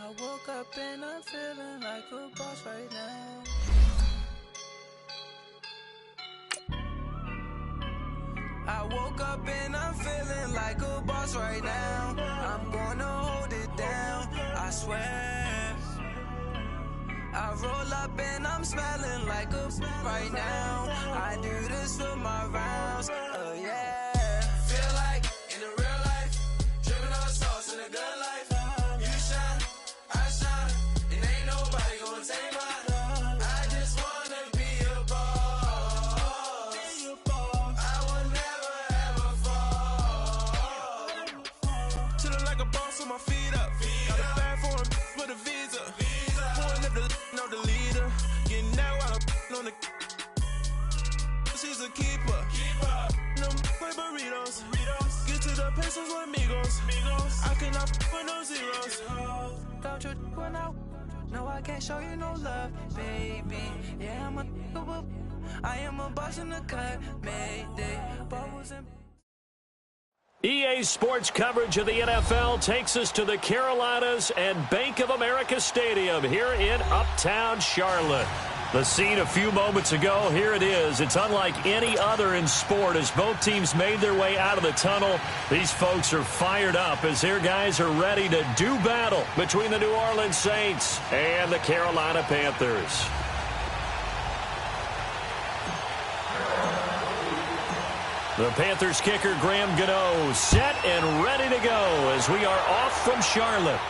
I woke up and I'm feeling like a boss right now. I woke up and I'm feeling like a boss right now. I'm gonna hold it down, I swear. I roll up and I'm smelling like a right now. I do this for my rounds, yeah. Feel like in the real life, dripping on sauce in a good life. You shine, I shine, and ain't nobody gonna take mine. I just wanna be a boss. I will never ever fall. Chillin' like a boss with my feet up. Got a bag for him with a visa. Pulling up the leader. Getting that while I'm on the. She's a keeper. No play burritos. Get to the pesos with amigos. I cannot with no zeros. Don't you run out? No, I can't show you no love, baby. Yeah, I am a boss in the cut. Mayday. Bubbles and. EA Sports coverage of the NFL takes us to the Carolinas and Bank of America Stadium here in Uptown Charlotte. The scene a few moments ago, here it is. It's unlike any other in sport as both teams made their way out of the tunnel. These folks are fired up as their guys are ready to do battle between the New Orleans Saints and the Carolina Panthers. The Panthers kicker, Graham Gano, set and ready to go as we are off from Charlotte.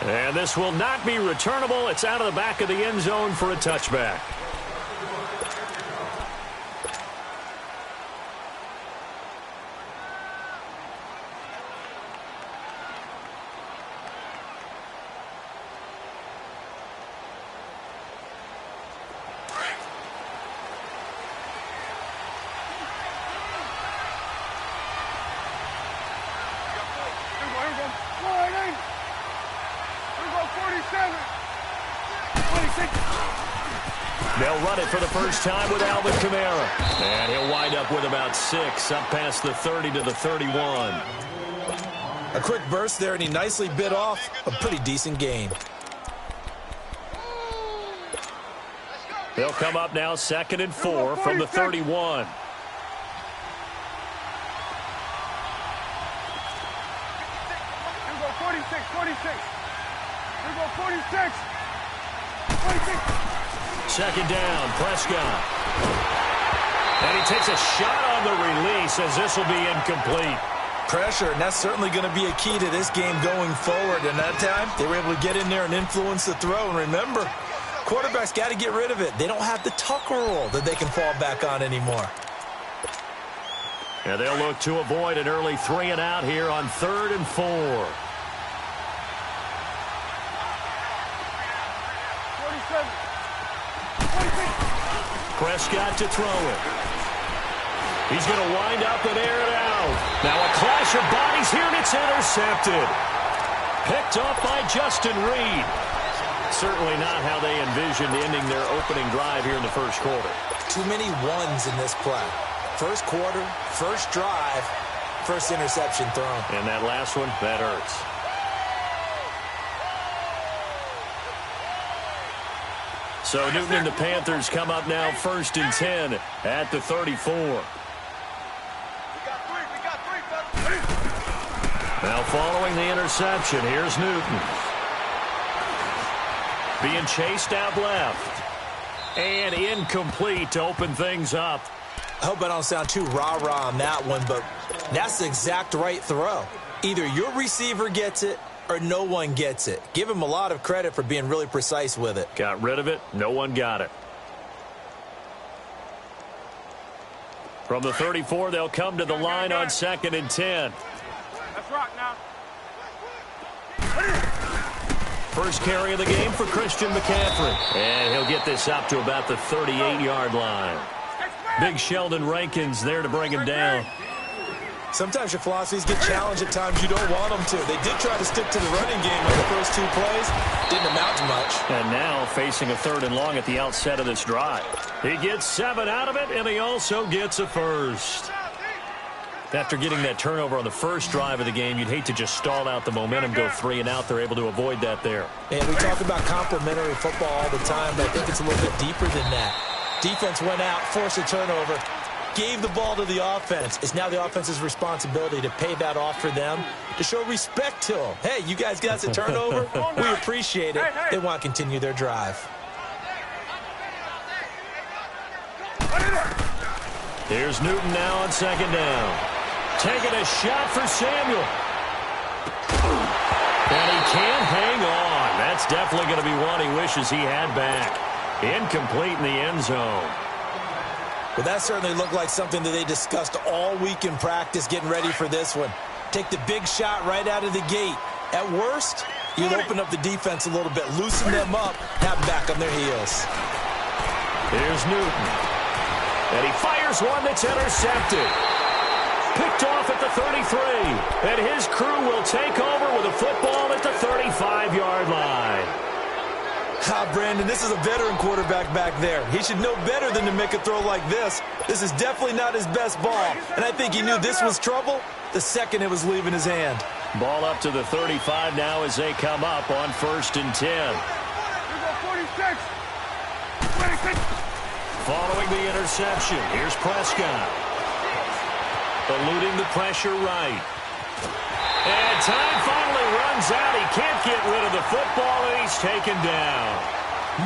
And this will not be returnable. It's out of the back of the end zone for a touchback. They'll run it for the first time with Alvin Kamara. And he'll wind up with about 6, up past the 30 to the 31. A quick burst there, and he nicely bit off a pretty decent gain. They'll come up now 2nd and 4 from the 31. Second down, Prescott. And he takes a shot on the release as this will be incomplete. Pressure, and that's certainly going to be a key to this game going forward. And that time, they were able to get in there and influence the throw. And remember, quarterbacks got to get rid of it. They don't have the Tucker rule that they can fall back on anymore. And they'll look to avoid an early 3 and out here on 3rd and 4. Prescott to throw it. He's going to wind up and air it out. Now a clash of bodies here, and it's intercepted. Picked off by Justin Reed. Certainly not how they envisioned ending their opening drive here in the first quarter. Too many ones in this play. First quarter, first drive, first interception thrown. And that last one, that hurts. So Newton and the Panthers come up now 1st and 10 at the 34. Now following the interception, here's Newton. Being chased out left. And incomplete to open things up. I hope I don't sound too rah-rah on that one, but that's the exact right throw. Either your receiver gets it or no one gets it. Give him a lot of credit for being really precise with it. Got rid of it. No one got it. From the 34, they'll come to the line on 2nd and 10. Let's rock now. First carry of the game for Christian McCaffrey. And he'll get this up to about the 38-yard line. Big Sheldon Rankins there to bring him down. Sometimes your philosophies get challenged at times you don't want them to. They did try to stick to the running game on the first 2 plays. Didn't amount to much. And now facing a 3rd and long at the outset of this drive. He gets 7 out of it, and he also gets a first. After getting that turnover on the first drive of the game, you'd hate to just stall out the momentum, go 3 and out. They're able to avoid that there. And we talk about complementary football all the time, but I think it's a little bit deeper than that. Defense went out, forced a turnover, gave the ball to the offense. It's now the offense's responsibility to pay that off for them, to show respect to them. Hey, you guys got a turnover? We appreciate it. They want to continue their drive. Here's Newton now on second down. Taking a shot for Samuel. And he can't hang on. That's definitely going to be one he wishes he had back. Incomplete in the end zone. Well, that certainly looked like something that they discussed all week in practice getting ready for this one. Take the big shot right out of the gate. At worst, you'll open up the defense a little bit, loosen them up, have them back on their heels. Here's Newton. And he fires one that's intercepted. Picked off at the 33. And his crew will take over with a football at the 35-yard line. Brandon, this is a veteran quarterback back there. He should know better than to make a throw like this. This is definitely not his best ball. And I think he knew this was trouble the second it was leaving his hand. Ball up to the 35 now as they come up on 1st and 10. 46. Following the interception, here's Prescott. Eluding the pressure right. And time finally runs out. He can't get rid of the football, and he's taken down.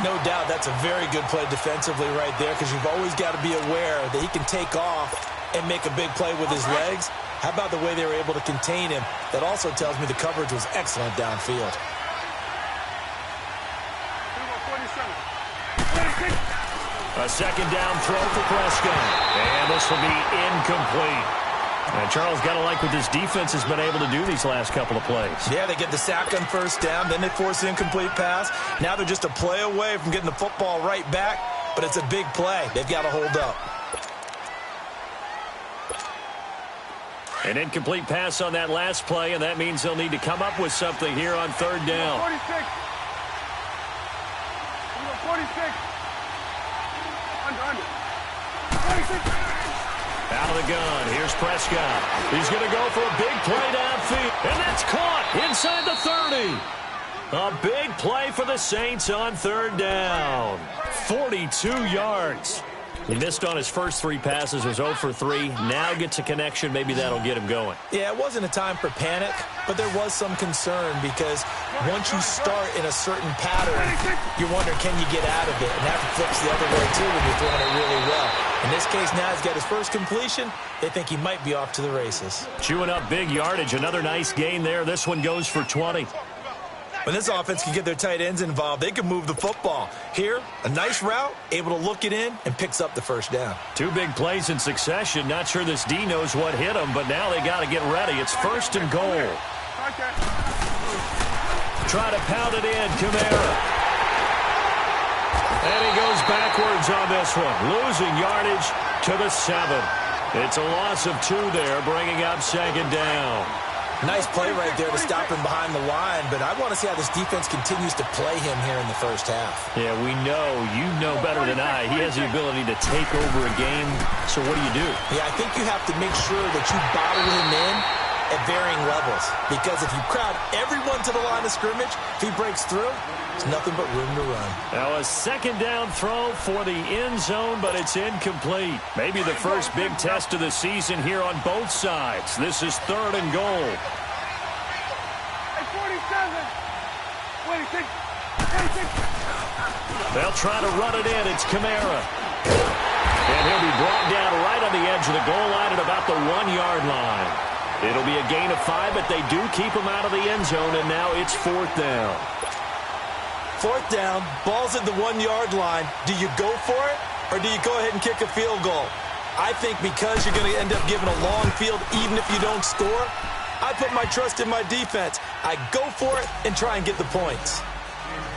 No doubt that's a very good play defensively right there, because you've always got to be aware that he can take off and make a big play with his legs. How about the way they were able to contain him? That also tells me the coverage was excellent downfield. 47. A second down throw for Prescott. And this will be incomplete. And Charles, got to like what this defense has been able to do these last couple of plays. Yeah, they get the sack on first down, then they force the incomplete pass. Now they're just a play away from getting the football right back, but it's a big play. They've got to hold up. An incomplete pass on that last play, and that means they'll need to come up with something here on 3rd down. 46. 46. Under. 46. Out of the gun, here's Prescott. He's going to go for a big play downfield, and that's caught inside the 30. A big play for the Saints on 3rd down. 42 yards. He missed on his first 3 passes, was 0 for 3. Now gets a connection. Maybe that'll get him going. Yeah, it wasn't a time for panic, but there was some concern because once you start in a certain pattern, you're wondering, can you get out of it? And that flips the other way, too, when you're throwing it really well. In this case, now he's got his first completion. They think he might be off to the races. Chewing up big yardage. Another nice gain there. This one goes for 20. When this offense can get their tight ends involved, they can move the football. Here, a nice route, able to look it in, and picks up the first down. 2 big plays in succession. Not sure this D knows what hit him, but now they got to get ready. It's 1st and goal. Try to pound it in, Kamara. And he goes backwards on this one, losing yardage to the 7. It's a loss of 2 there, bringing up 2nd down. Nice play right there to stop him behind the line, but I want to see how this defense continues to play him here in the first half. Yeah, we know. You know better than I. He has the ability to take over a game, so what do? Yeah, I think you have to make sure that you bottle him in at varying levels, because if you crowd everyone to the line of scrimmage, if he breaks through, it's nothing but room to run. Now a 2nd down throw for the end zone, but it's incomplete. Maybe the first big test of the season here on both sides. This is 3rd and goal. 47. 26. They'll try to run it in. It's Kamara. And he'll be brought down right on the edge of the goal line at about the 1-yard line. It'll be a gain of 5, but they do keep him out of the end zone, and now it's 4th down. 4th down, ball's at the 1-yard line. Do you go for it, or do you go ahead and kick a field goal? I think because you're going to end up giving a long field even if you don't score, I put my trust in my defense. I go for it and try and get the points.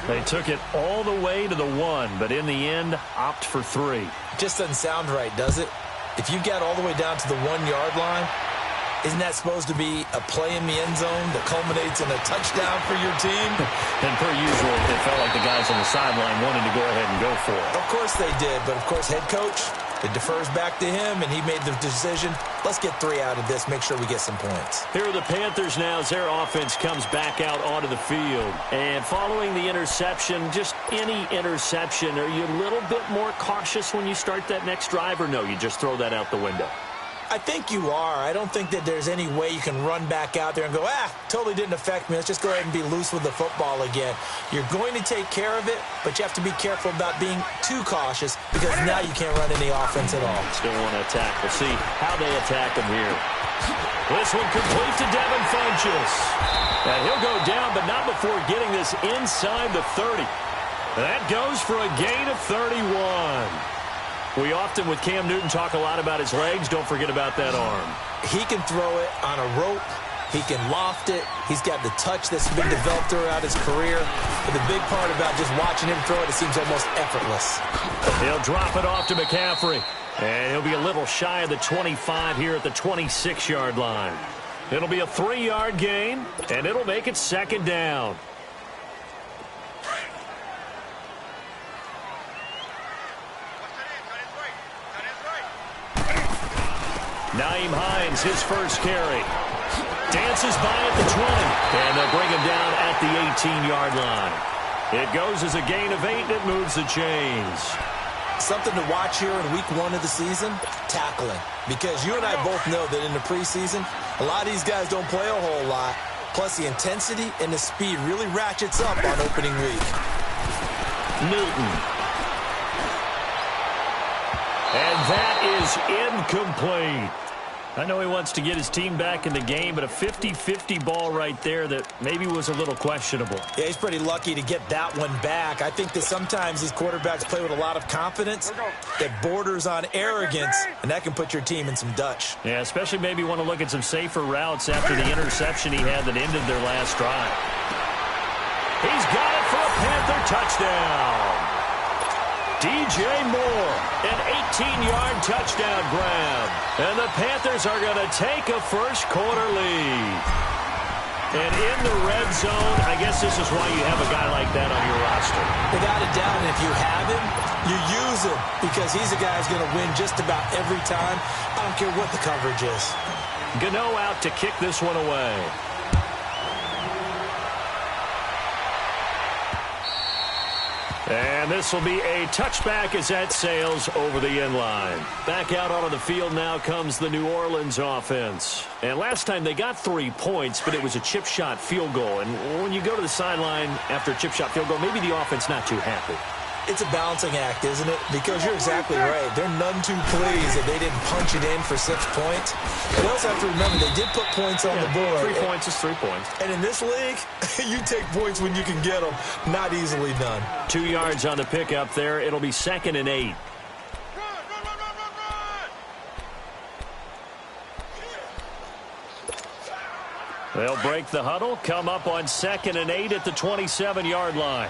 They took it all the way to the 1, but in the end, opt for 3. Just doesn't sound right, does it? If you get all the way down to the 1-yard line, Isn't that supposed to be a play in the end zone that culminates in a touchdown for your team? And per usual, it felt like the guys on the sideline wanted to go ahead and go for it. Of course they did, but of course head coach, it defers back to him, and he made the decision, let's get 3 out of this, make sure we get some points. Here are the Panthers now as their offense comes back out onto the field. And following the interception, just any interception, are you a little bit more cautious when you start that next drive, or no, you just throw that out the window? I think you are. I don't think that there's any way you can run back out there and go, totally didn't affect me. Let's just go ahead and be loose with the football again. You're going to take care of it, but you have to be careful about being too cautious because now you can't run any offense at all. Still want to attack. We'll see how they attack him here. This one complete to Devin Funchess. And he'll go down, but not before getting this inside the 30. That goes for a gain of 31. We often, with Cam Newton, talk a lot about his legs. Don't forget about that arm. He can throw it on a rope. He can loft it. He's got the touch that's been developed throughout his career. But the big part about just watching him throw it, it seems almost effortless. He'll drop it off to McCaffrey. And he'll be a little shy of the 25 here at the 26-yard line. It'll be a 3-yard gain, and it'll make it 2nd down. Nyheim Hines, his first carry. Dances by at the 20. And they'll bring him down at the 18-yard line. It goes as a gain of 8, and it moves the chains. Something to watch here in week 1 of the season, tackling. Because you and I both know that in the preseason, a lot of these guys don't play a whole lot. Plus, the intensity and the speed really ratchets up on opening week. Newton. And that is incomplete. I know he wants to get his team back in the game, but a 50-50 ball right there that maybe was a little questionable. Yeah, he's pretty lucky to get that one back. I think that sometimes these quarterbacks play with a lot of confidence that borders on arrogance, and that can put your team in some Dutch. Yeah, especially maybe want to look at some safer routes after the interception he had that ended their last drive. He's got it for a Panther touchdown. DJ Moore, an 18-yard touchdown grab. And the Panthers are going to take a first-quarter lead. And in the red zone, I guess this is why you have a guy like that on your roster. Without a doubt, and if you have him, you use him because he's a guy who's going to win just about every time. I don't care what the coverage is. Gano out to kick this one away. And this will be a touchback as that sails over the end line. Back out onto the field now comes the New Orleans offense. And last time they got 3 points, but it was a chip shot field goal. And when you go to the sideline after a chip shot field goal, maybe the offense not too happy. It's a balancing act, isn't it? Because you're exactly right. They're none too pleased that they didn't punch it in for 6 points. But you also have to remember they did put points on the board. 3 points is 3 points. And in this league, you take points when you can get them. Not easily done. 2 yards on the pickup there. It'll be 2nd and 8. They'll break the huddle, come up on 2nd and 8 at the 27-yard line.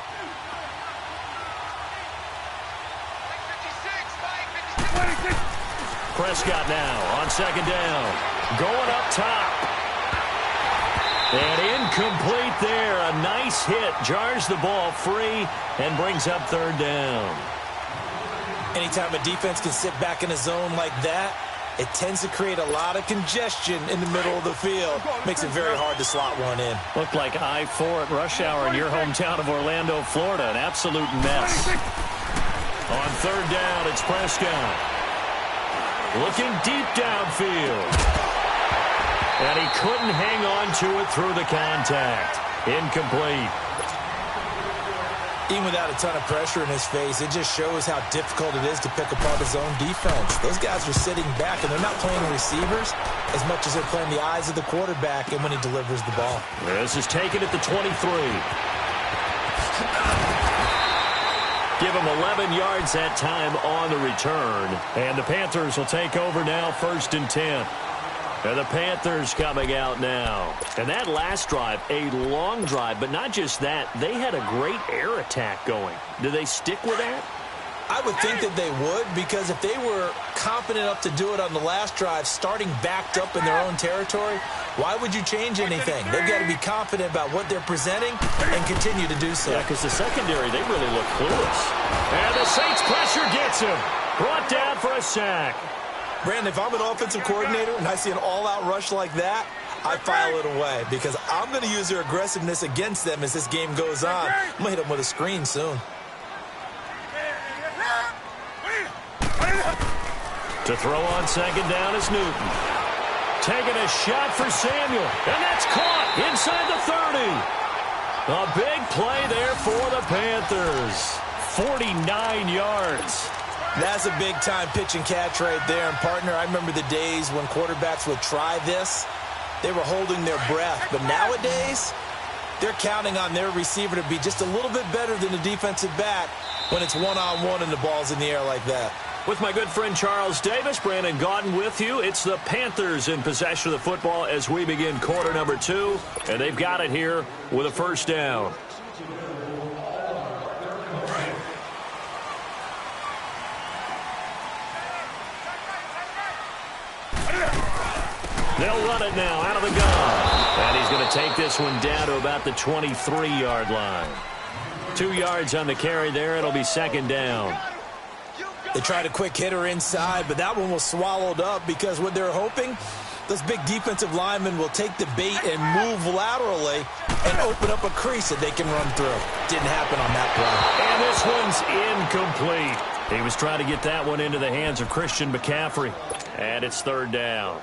Prescott now on 2nd down. Going up top. And incomplete there. A nice hit. Jars the ball free and brings up 3rd down. Anytime a defense can sit back in a zone like that, it tends to create a lot of congestion in the middle of the field. Makes it very hard to slot one in. Looked like I-4 at rush hour in your hometown of Orlando, Florida. An absolute mess. On 3rd down, it's Prescott. Looking deep downfield. And he couldn't hang on to it through the contact. Incomplete. Even without a ton of pressure in his face, it just shows how difficult it is to pick apart his own defense. Those guys are sitting back, and they're not playing receivers as much as they're playing the eyes of the quarterback and when he delivers the ball. This is taken at the 23. Give him 11 yards that time on the return. And the Panthers will take over now, 1st and 10. And the Panthers coming out now. And that last drive, a long drive, but not just that. They had a great air attack going. Do they stick with that? I would think that they would, because if they were confident enough to do it on the last drive, starting backed up in their own territory, why would you change anything? They've got to be confident about what they're presenting and continue to do so. Yeah, because the secondary, they really look clueless. And the Saints pressure gets him. Brought down for a sack. Brandon, if I'm an offensive coordinator and I see an all-out rush like that, I file it away, because I'm going to use their aggressiveness against them as this game goes on. I'm going to hit them with a screen soon. To throw on second down is Newton. Taking a shot for Samuel. And that's caught inside the 30. A big play there for the Panthers. 49 yards. That's a big-time pitch and catch right there. And, partner, I remember the days when quarterbacks would try this. They were holding their breath. But nowadays, they're counting on their receiver to be just a little bit better than the defensive back when it's one-on-one and the ball's in the air like that. With my good friend Charles Davis, Brandon Gaudin with you. It's the Panthers in possession of the football as we begin quarter number 2. And they've got it here with a first down. They'll run it now out of the gun. And he's going to take this one down to about the 23-yard line. 2 yards on the carry there. It'll be second down. They tried a quick hitter inside, but that one was swallowed up, because what they're hoping, those big defensive linemen will take the bait and move laterally and open up a crease that they can run through. Didn't happen on that play. And this one's incomplete. He was trying to get that one into the hands of Christian McCaffrey. And it's third down.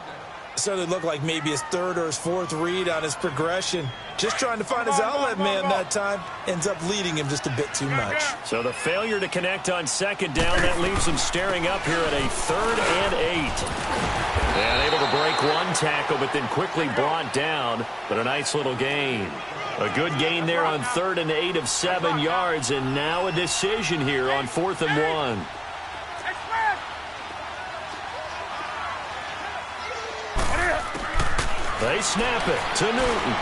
Certainly looked like maybe his third or his fourth read on his progression. Just trying to find his outlet man that time. Ends up leading him just a bit too much. So the failure to connect on second down, that leaves him staring up here at a 3rd and 8. And able to break one tackle, but then quickly brought down. But a nice little gain. A good gain there on 3rd and 8 of 7 yards. And now a decision here on 4th and 1. They snap it to Newton.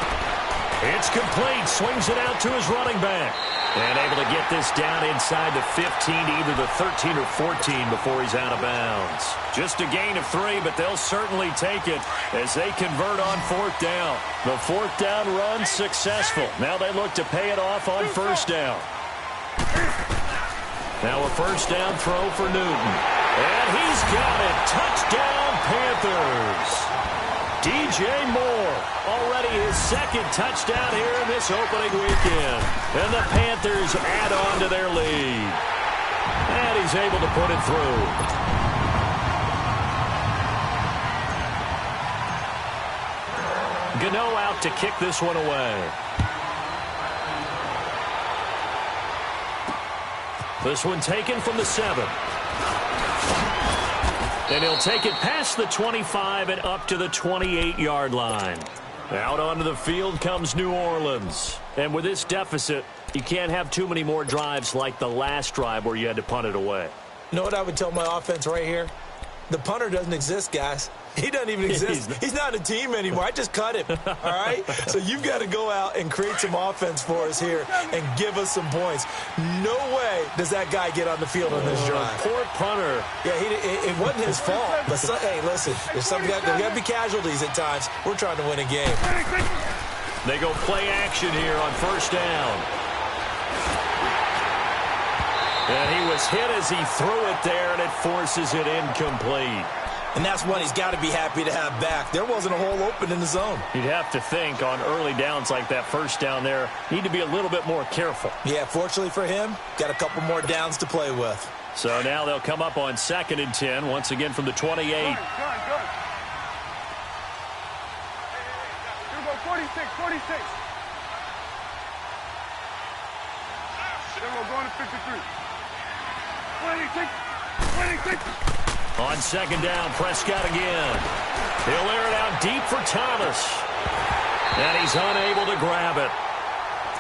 It's complete. Swings it out to his running back. And able to get this down inside the 15 to either the 13 or 14 before he's out of bounds. Just a gain of 3, but they'll certainly take it as they convert on 4th down. The 4th down run successful. Now they look to pay it off on 1st down. Now a 1st down throw for Newton. And he's got it. Touchdown, Panthers. DJ Moore, already his 2nd touchdown here in this opening weekend. And the Panthers add on to their lead. And he's able to put it through. Gano out to kick this one away. This one taken from the 7. And he'll take it past the 25 and up to the 28-yard line. Out onto the field comes New Orleans. And with this deficit, you can't have too many more drives like the last drive where you had to punt it away. You know what I would tell my offense right here? The punter doesn't exist, guys. He doesn't even exist. He's not a team anymore. I just cut him, all right? So you've got to go out and create some offense for us here and give us some points. No way does that guy get on the field on this drive. Poor punter. Yeah, it wasn't his fault. But, hey, listen, there's got to be casualties at times. We're trying to win a game. They go play action here on 1st down. And he was hit as he threw it there, and it forces it incomplete. And that's one he's got to be happy to have back. There wasn't a hole open in the zone. You'd have to think on early downs like that 1st down there, need to be a little bit more careful. Yeah, fortunately for him, got a couple more downs to play with. So now they'll come up on 2nd and 10, once again from the 28. Good. Here we go, 46. Then we're going to 53. 26. On 2nd down, Prescott again. He'll air it out deep for Thomas. And he's unable to grab it.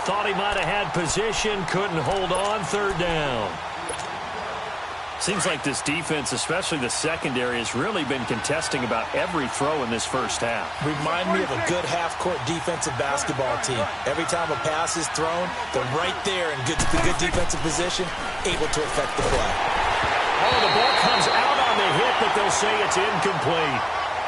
Thought he might have had position, couldn't hold on 3rd down. Seems like this defense, especially the secondary, has really been contesting about every throw in this first half. Remind me of a good half-court defensive basketball team. Every time a pass is thrown, they're right there in good defensive position, able to affect the play. Oh, the ball comes out on the hit, but they'll say it's incomplete.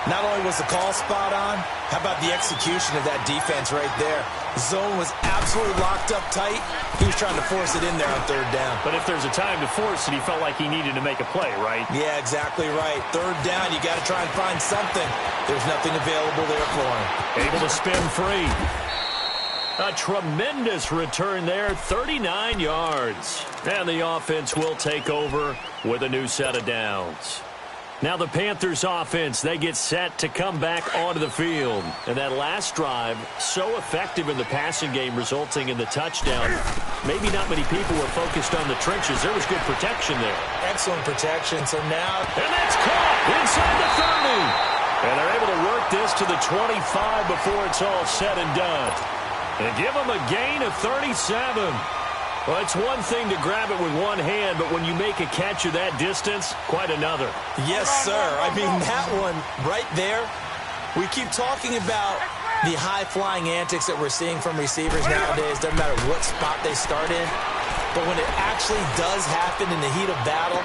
Not only was the call spot on, how about the execution of that defense right there? Zone was absolutely locked up tight. He was trying to force it in there on third down. But if there's a time to force it, he felt like he needed to make a play, right? Yeah, exactly right. Third down, you got to try and find something. There's nothing available there for him. Able to spin free. A tremendous return there, 39 yards. And the offense will take over with a new set of downs. Now the Panthers offense, they get set to come back onto the field. And that last drive, so effective in the passing game, resulting in the touchdown. Maybe not many people were focused on the trenches. There was good protection there. Excellent protection. So now... And that's caught inside the 30. And they're able to work this to the 25 before it's all said and done. And give them a gain of 37. Well, it's one thing to grab it with one hand, but when you make a catch of that distance, quite another. Yes, sir. I mean, that one right there, we keep talking about the high-flying antics that we're seeing from receivers nowadays. Doesn't matter what spot they start in. But when it actually does happen in the heat of battle...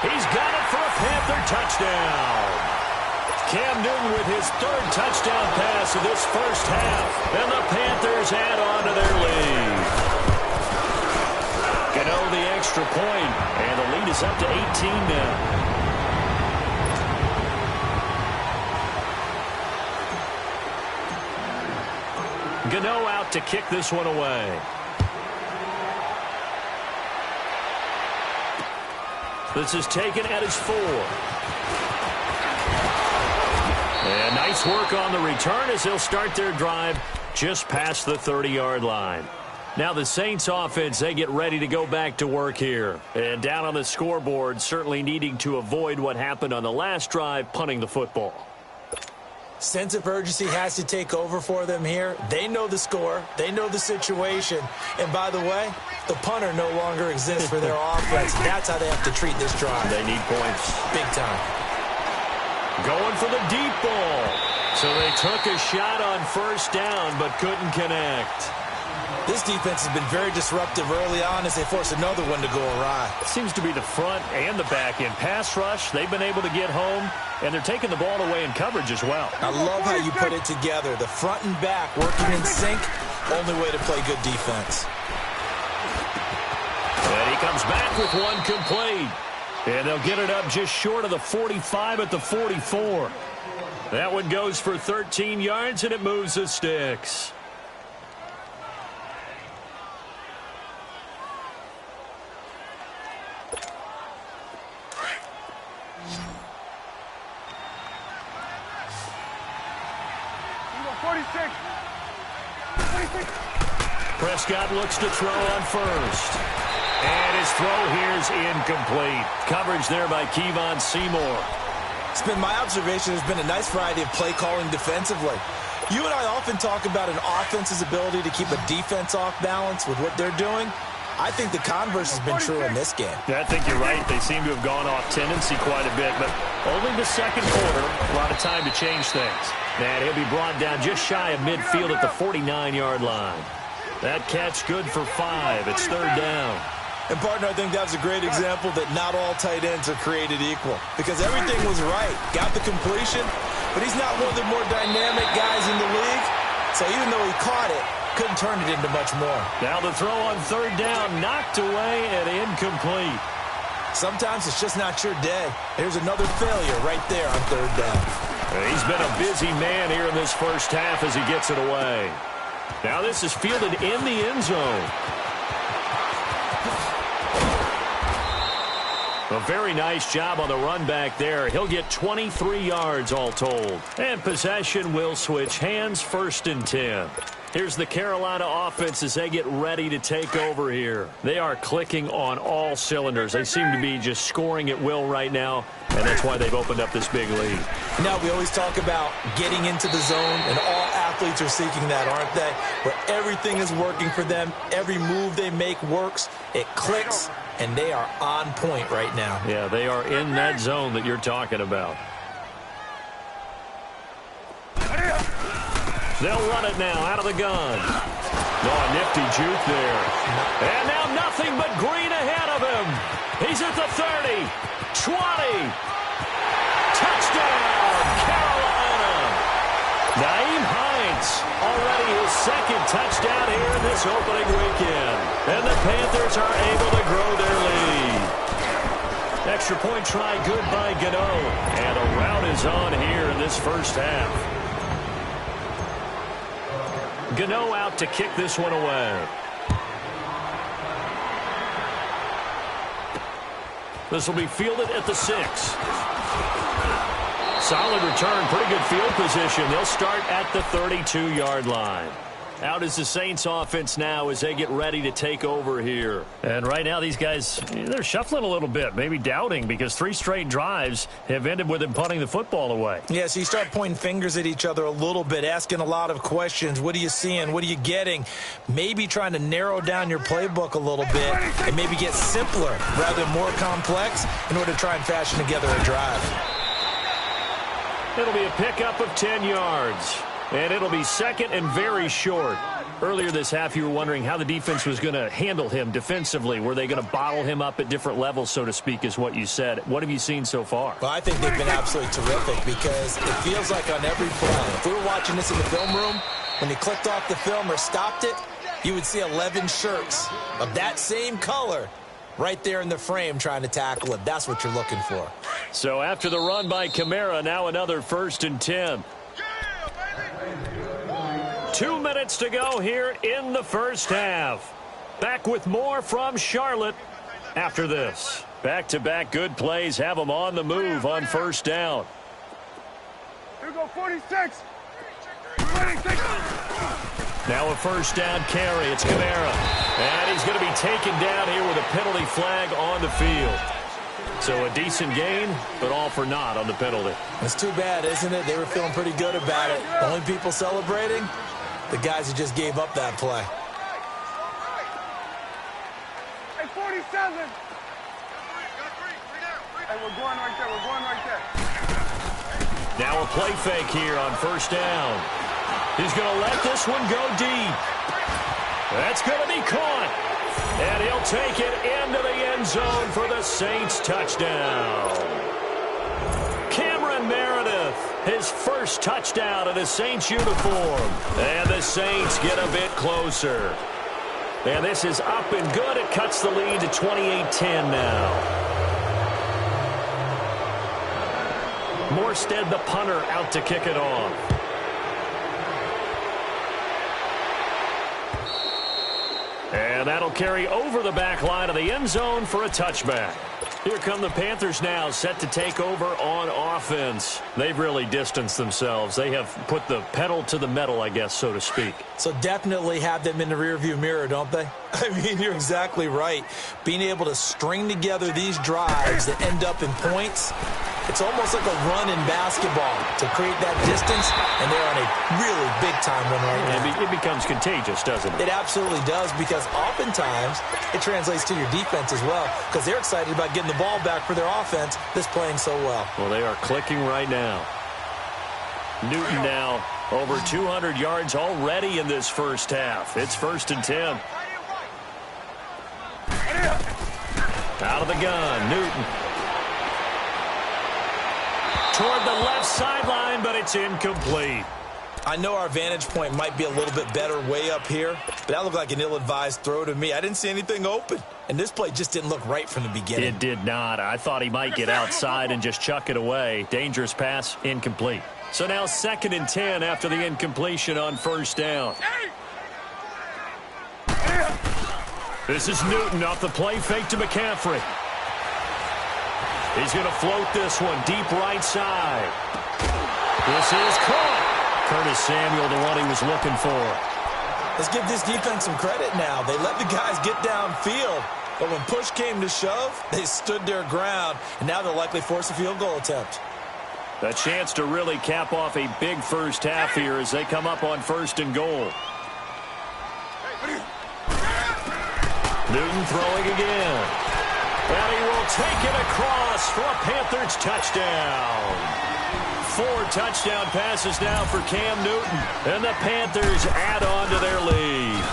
He's got it for a Panther touchdown. Cam Newton with his third touchdown pass of this first half. And the Panthers add on to their lead. Gano the extra point, and the lead is up to 18 now. Gano out to kick this one away. This is taken at his 4. And nice work on the return as they'll start their drive just past the 30-yard line. Now the Saints offense, they get ready to go back to work here. And down on the scoreboard, certainly needing to avoid what happened on the last drive, punting the football. Sense of urgency has to take over for them here. They know the score. They know the situation. And by the way, the punter no longer exists for their offense. That's how they have to treat this drive. They need points. Big time. Going for the deep ball. So they took a shot on first down, but couldn't connect. This defense has been very disruptive early on as they force another one to go awry. It seems to be the front and the back end. Pass rush, they've been able to get home, and they're taking the ball away in coverage as well. I love how you put it together. The front and back working in sync, only way to play good defense. And he comes back with one complete. And they'll get it up just short of the 45 at the 44. That one goes for 13 yards, and it moves the sticks. Prescott looks to throw on first. And his throw here is incomplete. Coverage there by Kevon Seymour. It's been my observation there's been a nice variety of play calling defensively. You and I often talk about an offense's ability to keep a defense off balance with what they're doing. I think the converse has been true in this game. Yeah, I think you're right. They seem to have gone off tendency quite a bit, but only the second quarter. A lot of time to change things. And he'll be brought down just shy of midfield at the 49-yard line. That catch good for 5. It's third down. And, partner, I think that's a great example that not all tight ends are created equal. Because everything was right. Got the completion, but he's not one of the more dynamic guys in the league. So even though he caught it, couldn't turn it into much more. Now the throw on third down, knocked away and incomplete. Sometimes it's just not your day. Here's another failure right there on third down. He's been a busy man here in this first half as he gets it away. Now this is fielded in the end zone. A very nice job on the run back there. He'll get 23 yards all told. And possession will switch hands, 1st and 10. Here's the Carolina offense as they get ready to take over here. They are clicking on all cylinders. They seem to be just scoring at will right now, and that's why they've opened up this big lead. Now, we always talk about getting into the zone, and all athletes are seeking that, aren't they? Where everything is working for them. Every move they make works. It clicks. and they are on point right now. Yeah, they are in that zone that you're talking about. They'll run it now out of the gun. Oh, a nifty juke there. And now nothing but green ahead of him. He's at the 30, 20. Touchdown, Carolina. Nyheim Hines, already his second touchdown here in this opening weekend. And the Panthers are able to grow their lead. Extra point try good by Gano. And a rout is on here in this first half. Gano out to kick this one away. This will be fielded at the 6. Solid return, pretty good field position. They'll start at the 32-yard line. Out is the Saints offense now as they get ready to take over here. And right now these guys, they're shuffling a little bit, maybe doubting, because 3 straight drives have ended with them punting the football away. Yeah, so you start pointing fingers at each other a little bit, asking a lot of questions. What are you seeing? What are you getting? Maybe trying to narrow down your playbook a little bit and maybe get simpler rather than more complex in order to try and fashion together a drive. It'll be a pickup of 10 yards. And it'll be second and very short. Earlier this half, you were wondering how the defense was going to handle him defensively. Were they going to bottle him up at different levels, so to speak, is what you said. What have you seen so far? Well, I think they've been absolutely terrific because it feels like on every play, if we were watching this in the film room, when you clicked off the film or stopped it, you would see 11 shirts of that same color right there in the frame trying to tackle it. That's what you're looking for. So after the run by Kamara, now another 1st and 10. 2 minutes to go here in the first half. Back with more from Charlotte after this. Back-to-back good plays have them on the move on first down. Here we go, 46. 46. Now a first down carry. It's Kamara. And he's going to be taken down here with a penalty flag on the field. So a decent gain, but all for naught on the penalty. It's too bad, isn't it? They were feeling pretty good about it. The only people celebrating, the guys who just gave up that play. Hey, 47. Hey, we're going right there. We're going right there. Now a play fake here on first down. He's going to let this one go deep. That's going to be caught. And he'll take it into the end zone for the Saints touchdown. Cameron Meredith, his first touchdown in a Saints uniform. And the Saints get a bit closer. And this is up and good. It cuts the lead to 28-10 now. Morstead, the punter, out to kick it off. And that'll carry over the back line of the end zone for a touchback. Here come the Panthers now, set to take over on offense. They've really distanced themselves. They have put the pedal to the metal, I guess, so to speak. So definitely have them in the rearview mirror, don't they? I mean, you're exactly right. Being able to string together these drives that end up in points, it's almost like a run in basketball to create that distance, and they're on a really big-time one right now. It becomes contagious, doesn't it? It absolutely does, because oftentimes it translates to your defense as well, because they're excited about getting the ball back for their offense that's playing so well. Well, they are clicking right now. Newton now over 200 yards already in this first half. It's 1st and 10. Out of the gun, Newton. Toward the left sideline, but it's incomplete. I know our vantage point might be a little bit better way up here, but that looked like an ill-advised throw to me. I didn't see anything open, and this play just didn't look right from the beginning. It did not. I thought he might get outside and just chuck it away. Dangerous pass, incomplete. So now 2nd and 10 after the incompletion on first down. This is Newton off the play fake to McCaffrey. He's going to float this one deep right side. This is caught. Curtis Samuel, the one he was looking for. Let's give this defense some credit now. They let the guys get downfield, but when push came to shove, they stood their ground, and now they'll likely force a field goal attempt. A chance to really cap off a big first half here as they come up on 1st and goal. Newton throwing again. And he will take it across for a Panthers touchdown. 4 touchdown passes now for Cam Newton. And the Panthers add on to their lead.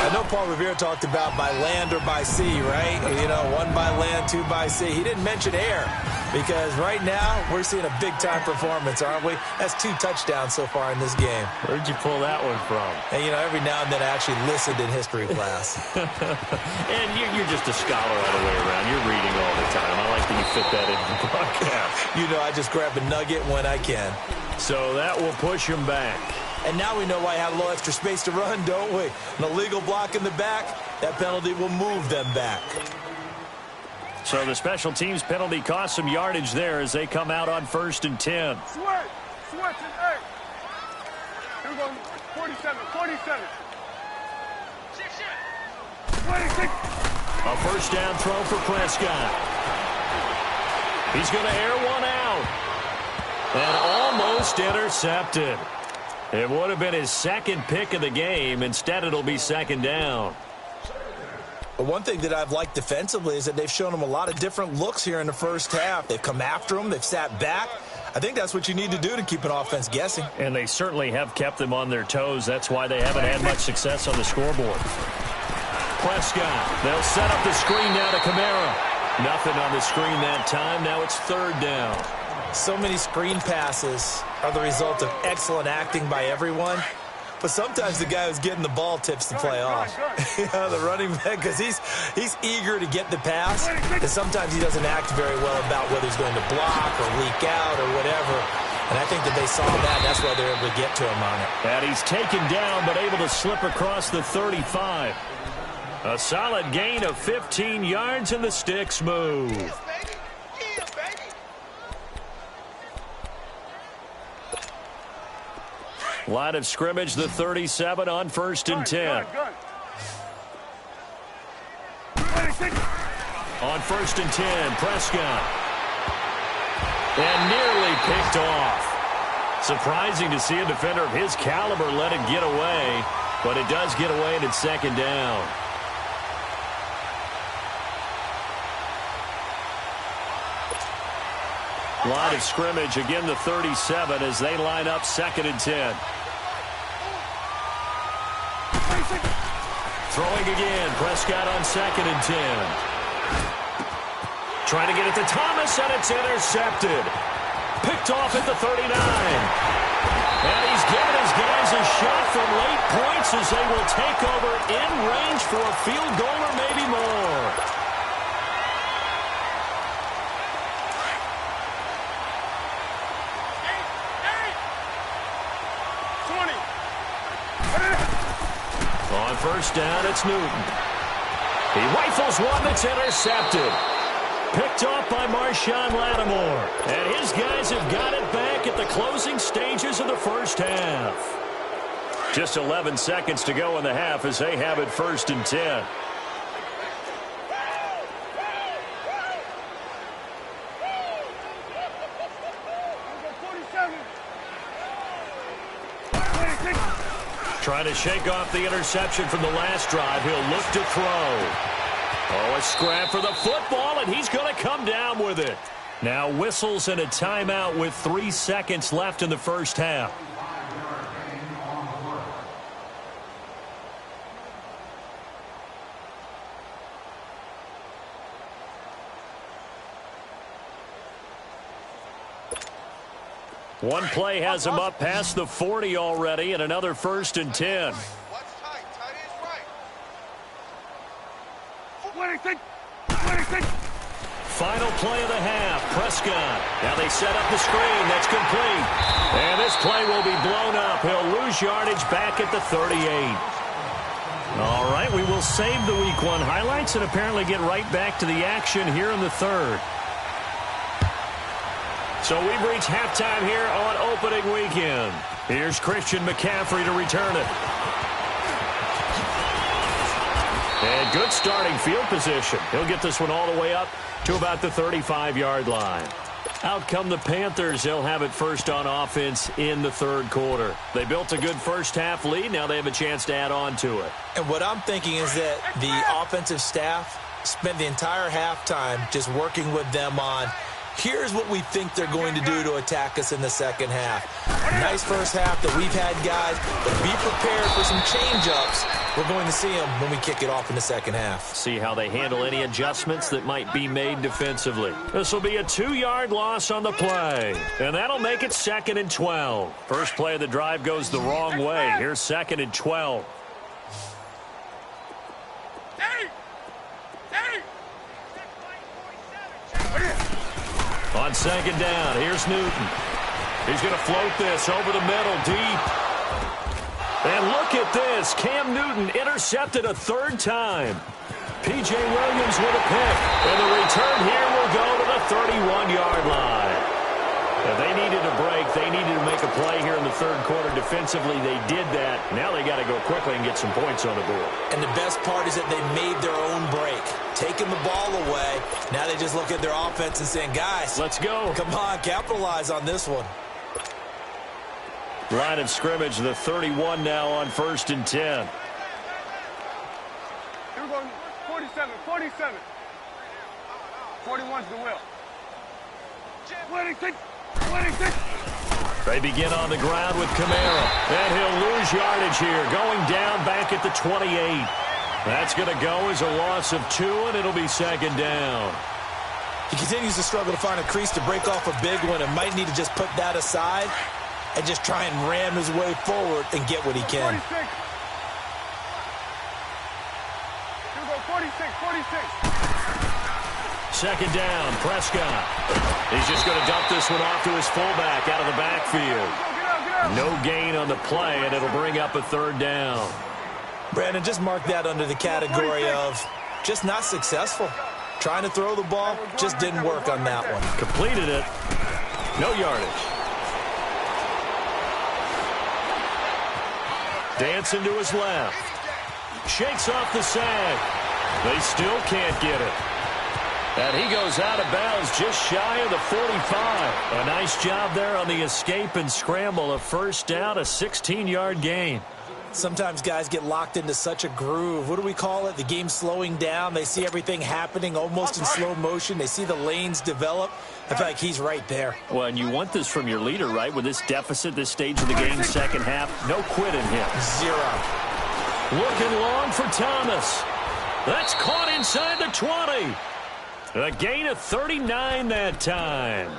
I know Paul Revere talked about by land or by sea, right? You know, 1 by land, 2 by sea. He didn't mention air because right now we're seeing a big-time performance, aren't we? That's 2 touchdowns so far in this game. Where'd you pull that one from? And, you know, every now and then I actually listened in history class. And you're just a scholar all the way around. You're reading all the time. I like that you fit that into the broadcast. You know, I just grab a nugget when I can. So that will push him back. And now we know why I have a little extra space to run, don't we? An illegal block in the back, that penalty will move them back. So the special teams penalty cost some yardage there as they come out on 1st and 10. Switch and 8. Here we go, 47, 47. 26. A first down throw for Prescott. He's going to air one out. And almost intercepted. It would have been his 2nd pick of the game. Instead, it'll be 2nd down. But one thing that I've liked defensively is that they've shown him a lot of different looks here in the first half. They've come after him. They've sat back. I think that's what you need to do to keep an offense guessing. And they certainly have kept them on their toes. That's why they haven't had much success on the scoreboard. Prescott. They'll set up the screen now to Kamara. Nothing on the screen that time. Now it's 3rd down. So many screen passes are the result of excellent acting by everyone. But sometimes the guy who's getting the ball tips the play off. You know, the running back, because he's eager to get the pass. And sometimes he doesn't act very well about whether he's going to block or leak out or whatever. And I think that they saw that. And that's why they're able to get to him on it. And he's taken down but able to slip across the 35. A solid gain of 15 yards and the sticks move. Line of scrimmage, the 37 on 1st and 10. On 1st and 10, Prescott. And nearly picked off. Surprising to see a defender of his caliber let it get away, but it does get away and it's 2nd down. Line of scrimmage, again the 37 as they line up 2nd and 10. Throwing again, Prescott on 2nd and 10. Trying to get it to Thomas, and it's intercepted. Picked off at the 39. And he's given his guys a shot from late points as they will take over in range for a field goal or maybe more. On 1st down, it's Newton. He rifles one that's intercepted. Picked off by Marshawn Lattimore. And his guys have got it back at the closing stages of the first half. Just 11 seconds to go in the half as they have it 1st and 10. Trying to shake off the interception from the last drive. He'll look to throw. Oh, a scrap for the football, and he's going to come down with it. Now whistles and a timeout with 3 seconds left in the first half. One play has him up past the 40 already, and another 1st and 10. Final play of the half. Prescott. Now they set up the screen. That's complete. And this play will be blown up. He'll lose yardage back at the 38. All right, we will save the Week 1 highlights and apparently get right back to the action here in the 3rd. So we've reached halftime here on opening weekend. Here's Christian McCaffrey to return it. And good starting field position. He'll get this one all the way up to about the 35-yard line. Out come the Panthers. They'll have it first on offense in the 3rd quarter. They built a good first half lead. Now they have a chance to add on to it. And what I'm thinking is that the offensive staff spent the entire halftime just working with them on, here's what we think they're going to do to attack us in the second half. Nice first half that we've had, guys, but be prepared for some change-ups. We're going to see them when we kick it off in the second half. See how they handle any adjustments that might be made defensively. This will be a 2-yard loss on the play, and that'll make it 2nd and 12. First play of the drive goes the wrong way. Here's 2nd and 12. On 2nd down, here's Newton. He's going to float this over the middle, deep. And look at this. Cam Newton intercepted a 3rd time. P.J. Williams with a pick. And the return here will go to the 31-yard line. If they needed a break, they needed to make a play here in the 3rd quarter. Defensively, they did that. Now they got to go quickly and get some points on the board. And the best part is that they made their own break. Taking the ball away. Now they just look at their offense and saying, guys, let's go. Come on, capitalize on this one. Line of scrimmage, the 31 now on 1st and 10. Here we go, 47, 47. 41's the will. 26, 26. They begin on the ground with Kamara. And he'll lose yardage here, going down back at the 28. That's going to go as a loss of 2, and it'll be 2nd down. He continues to struggle to find a crease to break off a big one and might need to just put that aside and just try and ram his way forward and get what he can. 46. Here we go, 46, 46. 2nd down, Prescott. He's just going to dump this one off to his fullback out of the backfield. No gain on the play, and it'll bring up a 3rd down. Brandon, just mark that under the category of just not successful. Trying to throw the ball, just didn't work on that one. Completed it. No yardage. Dancing to his left. Shakes off the sack. They still can't get it. And he goes out of bounds just shy of the 45. A nice job there on the escape and scramble. A 1st down, a 16-yard gain. Sometimes guys get locked into such a groove. What do we call it? The game slowing down. They see everything happening almost in slow motion. They see the lanes develop. I feel like he's right there. Well, and you want this from your leader, right? With this deficit, this stage of the game, second half, no quitting him. 0. Looking long for Thomas. That's caught inside the 20. A gain of 39 that time.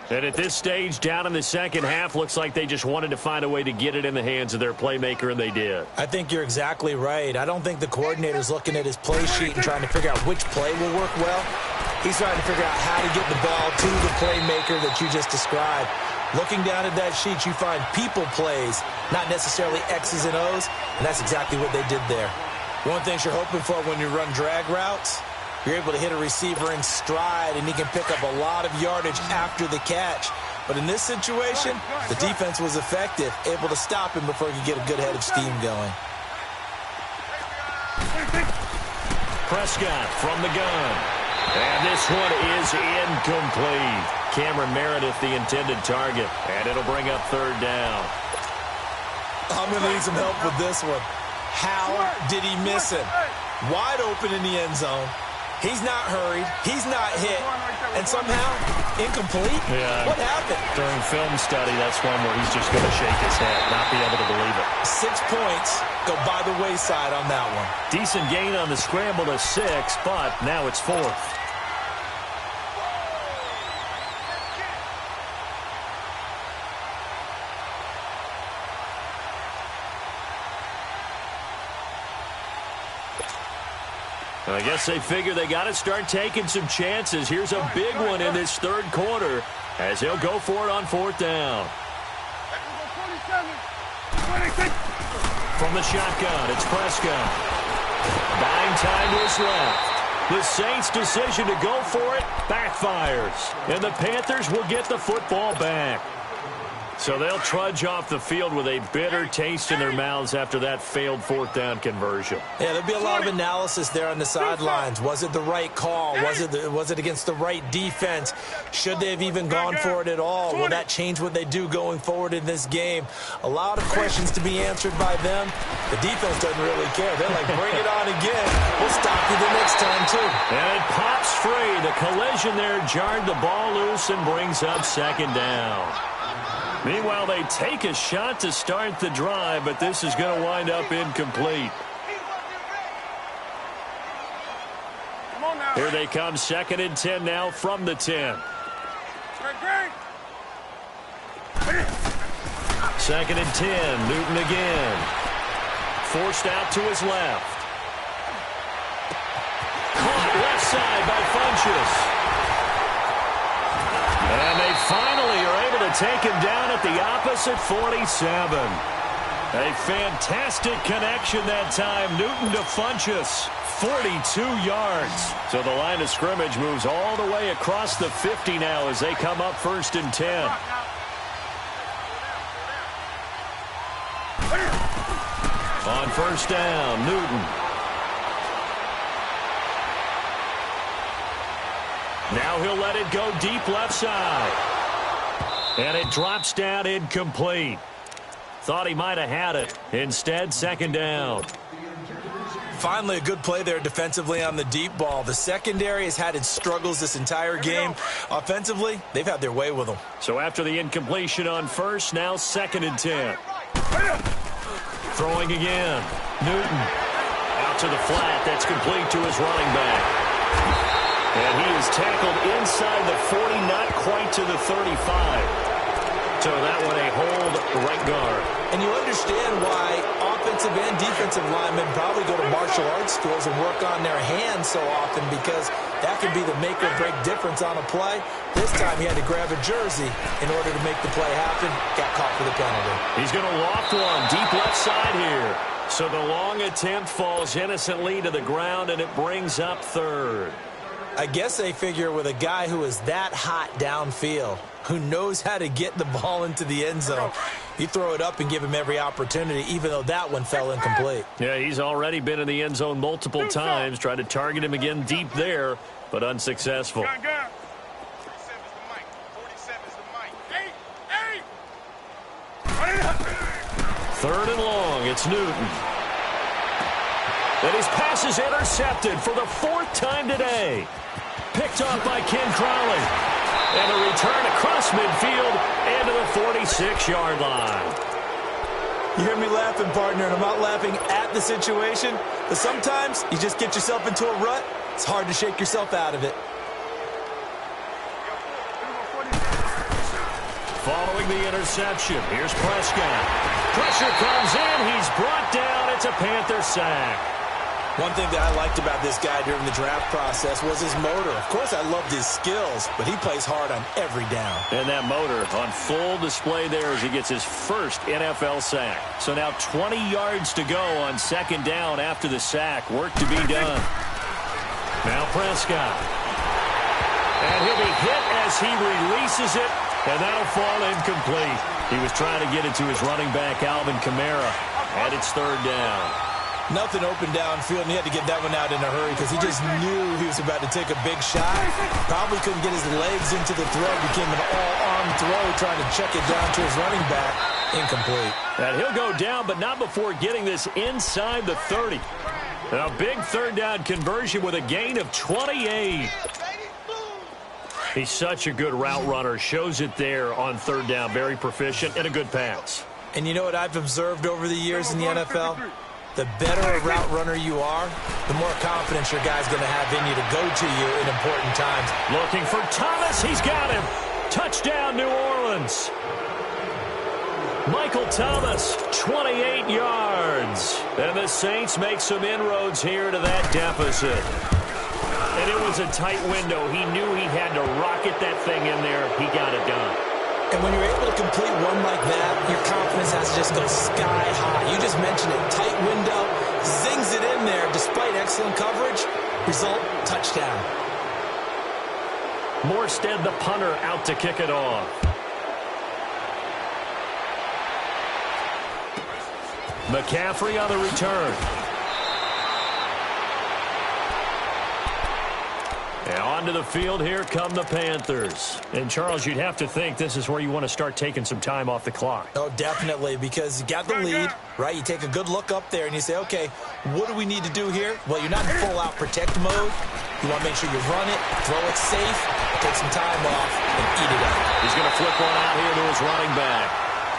And at this stage, down in the second half, looks like they just wanted to find a way to get it in the hands of their playmaker, and they did. I think you're exactly right. I don't think the coordinator's looking at his play sheet and trying to figure out which play will work well. He's trying to figure out how to get the ball to the playmaker that you just described. Looking down at that sheet, you find people plays, not necessarily X's and O's, and that's exactly what they did there. One thing you're hoping for when you run drag routes, you're able to hit a receiver in stride, and he can pick up a lot of yardage after the catch. But in this situation, the defense was effective, able to stop him before he could get a good head of steam going. Prescott from the gun. And this one is incomplete. Cameron Meredith, the intended target. And it'll bring up 3rd down. I'm going to need some help with this one. How did he miss him? Wide open in the end zone. He's not hurried. He's not hit. And somehow, incomplete? Yeah. What happened? During film study, that's one where he's just going to shake his head, not be able to believe it. 6 points go by the wayside on that one. Decent gain on the scramble to 6, but now it's 4th. I guess they figure they got to start taking some chances. Here's a big one in this 3rd quarter as he'll go for it on 4th down. From the shotgun, it's Prescott. Buying time to his left. The Saints' decision to go for it backfires. And the Panthers will get the football back. So they'll trudge off the field with a bitter taste in their mouths after that failed 4th down conversion. Yeah, there'll be a lot of analysis there on the sidelines. Was it the right call? Was it against the right defense? Should they have even gone for it at all? Will that change what they do going forward in this game? A lot of questions to be answered by them. The defense doesn't really care. They're like, bring it on again. We'll He'll stop you the next time, too. And it pops free. The collision there jarred the ball loose and brings up second down. Meanwhile, they take a shot to start the drive, but this is going to wind up incomplete. Here they come, 2nd and 10 now from the 10. 2nd and 10, Newton again. Forced out to his left. Caught left side by Funchess. And they finally are able to take him down at the opposite 47. A fantastic connection that time. Newton to Funchess. 42 yards. So the line of scrimmage moves all the way across the 50 now as they come up 1st and 10. On 1st down, Newton. Now he'll let it go deep left side. And it drops down incomplete. Thought he might have had it. Instead, 2nd down. Finally, a good play there defensively on the deep ball. The secondary has had its struggles this entire game. Offensively, they've had their way with them. So after the incompletion on 1st, now 2nd and 10. Throwing again. Newton. Out to the flat. That's complete to his running back. And he is tackled inside the 40, not quite to the 35. So that one a hold right guard. And you understand why offensive and defensive linemen probably go to martial arts schools and work on their hands so often, because that can be the make or break difference on a play. This time he had to grab a jersey in order to make the play happen. Got caught for the penalty. He's going to loft one deep left side here. So the long attempt falls innocently to the ground, and it brings up 3rd. I guess they figure with a guy who is that hot downfield, who knows how to get the ball into the end zone, you throw it up and give him every opportunity, even though that one fell incomplete. Yeah, he's already been in the end zone multiple times, tried to target him again deep there, but unsuccessful. 3rd and long, it's Newton. And his pass is intercepted for the 4th time today. Picked off by Ken Crowley. And a return across midfield and to the 46-yard line. You hear me laughing, partner, and I'm not laughing at the situation, but sometimes you just get yourself into a rut. It's hard to shake yourself out of it. Following the interception, here's Prescott. Pressure comes in. He's brought down. It's a Panther sack. One thing that I liked about this guy during the draft process was his motor. Of course, I loved his skills, but he plays hard on every down. And that motor on full display there as he gets his first NFL sack. So now 20 yards to go on 2nd down after the sack. Work to be done. Now Prescott. And he'll be hit as he releases it, and that'll fall incomplete. He was trying to get it to his running back, Alvin Kamara, and it's 3rd down. Nothing open downfield, and he had to get that one out in a hurry because he just knew he was about to take a big shot. Probably couldn't get his legs into the throw. Became an all-arm throw, trying to check it down to his running back. Incomplete. And he'll go down, but not before getting this inside the 30. A big 3rd down conversion with a gain of 28. He's such a good route runner. Shows it there on 3rd down. Very proficient and a good pass. And you know what I've observed over the years in the NFL? The better a route runner you are, the more confidence your guy's going to have in you to go to you in important times. Looking for Thomas. He's got him. Touchdown, New Orleans. Michael Thomas, 28 yards. And the Saints make some inroads here to that deficit. And it was a tight window. He knew he had to rocket that thing in there. He got it done. And when you're able to complete one like that, your confidence has to just go sky high. You just mentioned it. Tight window, zings it in there despite excellent coverage. Result, touchdown. Morstead, the punter, out to kick it off. McCaffrey on the return. And on Onto the field here come the Panthers. And, Charles, you'd have to think this is where you want to start taking some time off the clock. Oh, definitely, because you got the lead, right? You take a good look up there and you say, okay, what do we need to do here? Well, you're not in full-out protect mode. You want to make sure you run it, throw it safe, take some time off, and eat it up. He's going to flip one out here to his running back.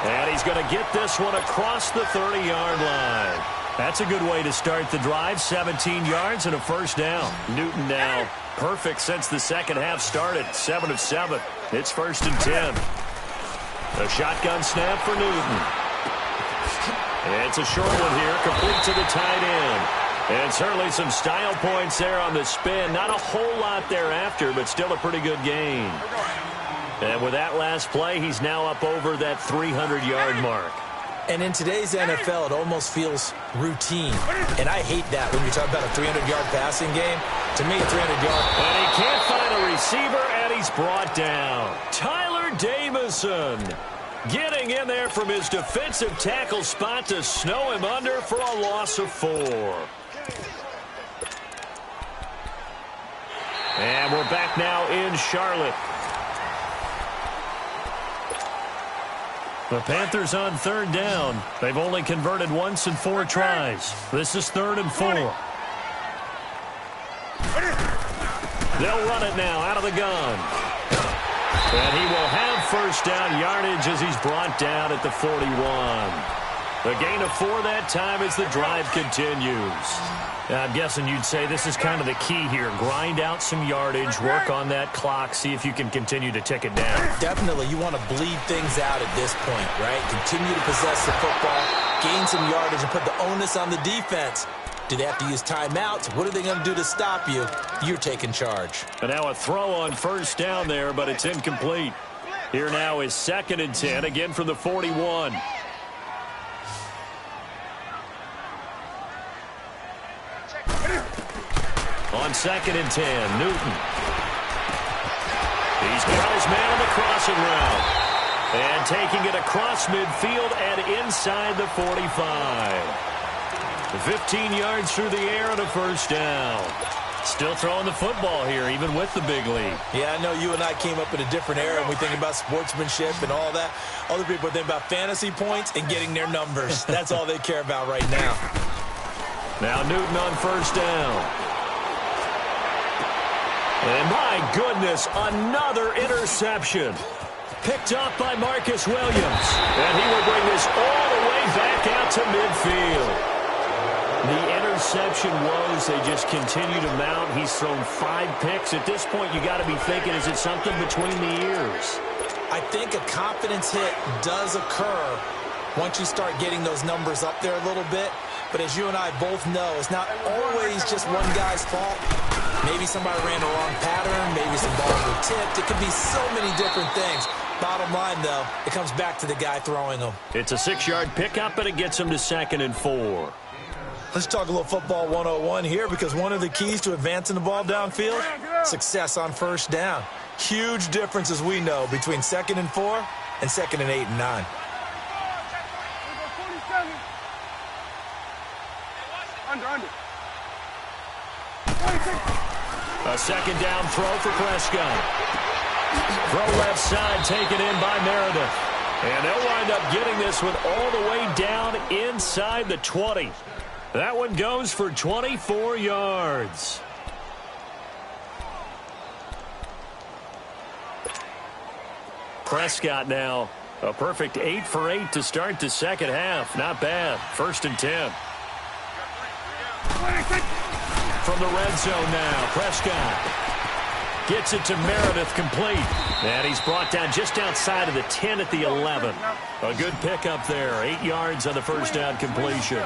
And he's going to get this one across the 30-yard line. That's a good way to start the drive. 17 yards and a first down. Newton now perfect since the second half started. 7 of 7. It's 1st and 10. A shotgun snap for Newton. It's a short one here, complete to the tight end. And certainly some style points there on the spin. Not a whole lot thereafter, but still a pretty good gain. And with that last play, he's now up over that 300-yard mark. And in today's NFL, it almost feels routine. And I hate that when you talk about a 300-yard passing game. To me, a 300-yard... And he can't find a receiver, and he's brought down. Tyler Davison getting in there from his defensive tackle spot to snow him under for a loss of 4. And we're back now in Charlotte. The Panthers on 3rd down. They've only converted once in 4 tries. This is 3rd and 4. They'll run it now out of the gun. And he will have first down yardage as he's brought down at the 41. A gain of 4 that time as the drive continues. I'm guessing you'd say this is kind of the key here. Grind out some yardage, work on that clock, see if you can continue to tick it down. Definitely, you want to bleed things out at this point, right? Continue to possess the football, gain some yardage, and put the onus on the defense. Do they have to use timeouts? What are they going to do to stop you? You're taking charge. And now a throw on first down there, but it's incomplete. Here now is 2nd and 10, again from the 41. On 2nd and 10, Newton. He's got his man on the crossing route. And taking it across midfield and inside the 45. 15 yards through the air and a first down. Still throwing the football here, even with the big lead. Yeah, I know you and I came up in a different era, and we think about sportsmanship and all that. Other people think about fantasy points and getting their numbers. That's all they care about right now. Now Newton on first down. And my goodness, another interception. Picked up by Marcus Williams. And he will bring this all the way back out to midfield. The interception was they just continue to mount. He's thrown 5 picks. At this point, you got to be thinking, is it something between the ears? I think a confidence hit does occur once you start getting those numbers up there a little bit. But as you and I both know, it's not always just one guy's fault. Maybe somebody ran the wrong pattern. Maybe some balls were tipped. It could be so many different things. Bottom line, though, it comes back to the guy throwing them. It's a 6-yard pickup, and it gets him to 2nd and 4. Let's talk a little football 101 here, because one of the keys to advancing the ball downfield, success on first down. Huge difference, as we know, between 2nd and 4 and 2nd and 8 and 9. Under. A 2nd down throw for Prescott. Throw left side taken in by Meredith. And they'll wind up getting this one all the way down inside the 20. That one goes for 24 yards. Prescott now a perfect 8 for 8 to start the second half. Not bad. 1st and 10. From the red zone now, Prescott gets it to Meredith, complete. And he's brought down just outside of the 10 at the 11. A good pickup there. 8 yards on the first down completion.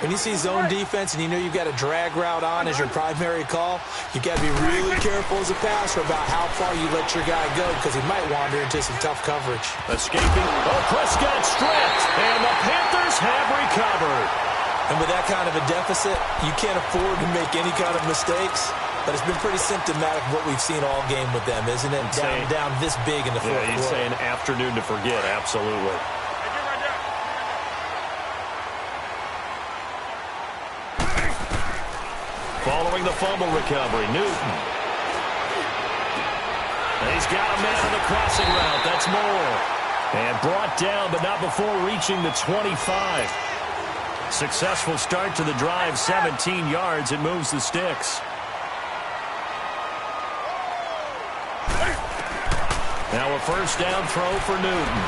When you see zone defense and you know you've got a drag route on as your primary call, you've got to be really careful as a passer about how far you let your guy go, because he might wander into some tough coverage. Escaping. Oh, Prescott stripped. And the Panthers have recovered. And with that kind of a deficit, you can't afford to make any kind of mistakes. But it's been pretty symptomatic of what we've seen all game with them, isn't it? Down this big in the fourth quarter. Yeah, you'd say an afternoon to forget, absolutely. Following the fumble recovery, Newton. He's got a man on the crossing route. That's Moore. And brought down, but not before reaching the 25. Successful start to the drive, 17 yards. It moves the sticks. Now a first down throw for Newton.